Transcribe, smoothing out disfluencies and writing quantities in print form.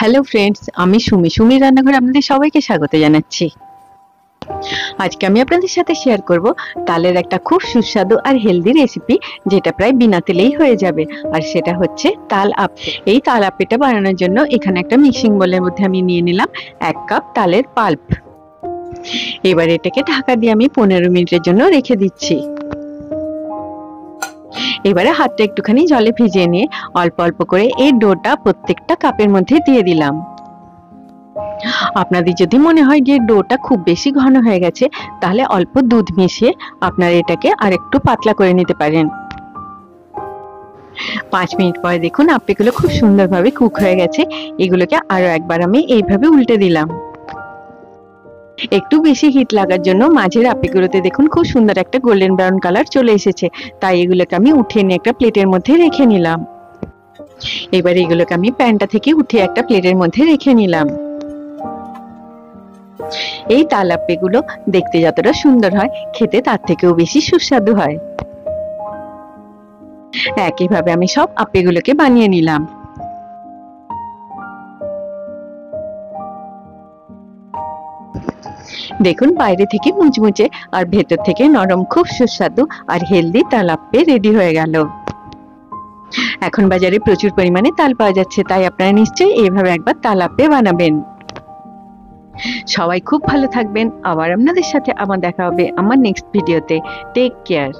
Hello friends, আমি সুমি রান্নাঘরে আপনাদের সবাইকে স্বাগত জানাচ্ছি। আজকে আমি আপনাদের সাথে শেয়ার করব তালের একটা খুব সুস্বাদু আর হেলদি রেসিপি, যেটা প্রায় বিনা তেলেই হয়ে যাবে। আর সেটা হচ্ছে তাল আপে। এই তাল আপিটা বানানোর জন্য এখানে একটা মিক্সিং বোলের মধ্যে আমি নিয়ে নিলাম 1 কাপ তালের পাল্প। এবার এটাকে ঢাকা দিয়ে আমি 15 মিনিটের জন্য রেখে দিচ্ছি। এবারে হাতটা একটুখানি জলে ভিজিয়ে নিয়ে অল্প অল্প করে এই ডোটা প্রত্যেকটা কাপের মধ্যে দিয়ে দিলাম। আপনাদের যদি মনে হয় যে ডোটা খুব বেশি ঘন হয়ে গেছে, তাহলে অল্প দুধ মিশিয়ে আপনারা এটাকে আরেকটু পাতলা করে নিতে পারেন। 5 মিনিট পরে দেখুন আপ্পিগুলো খুব সুন্দরভাবে কুক হয়ে গেছে। এগুলোকে আরো একবার আমি এইভাবে উল্টে দিলাম। একটু বেশি হিট লাগার জন্য মাঝের আপ্পিগুলোতে দেখুন খুব সুন্দর একটা গোল্ডেন ব্রাউন কালার চলে এসেছে। তাই এগুলোকে আমি উঠিয়ে নিয়ে একটা প্লেটের মধ্যে রেখে নিলাম। এবার এগুলোকে আমি প্যানটা থেকে উঠিয়ে একটা প্লেটের মধ্যে রেখে নিলাম। এই তাল আপ্পিগুলো দেখতে যতটা সুন্দর হয়, খেতে তার থেকেও বেশি সুস্বাদু হয়। একইভাবে আমি সব আপ্পিগুলোকে বানিয়ে নিলাম। দেখুন বাইরে থেকে মুচমুচে আর ভেতর থেকে নরম, খুব সুস্বাদু আর হেলদি তাল আপ্পি রেডি হয়ে গেল। এখন বাজারে প্রচুর পরিমাণে তাল পাওয়া যাচ্ছে, তাই আপনারা নিশ্চয়ই এইভাবে একবার তাল আপ্পি বানাবেন। সবাই খুব ভালো থাকবেন। আবার আপনাদের সাথে আমার দেখা হবে আমার নেক্সট ভিডিওতে। Take care.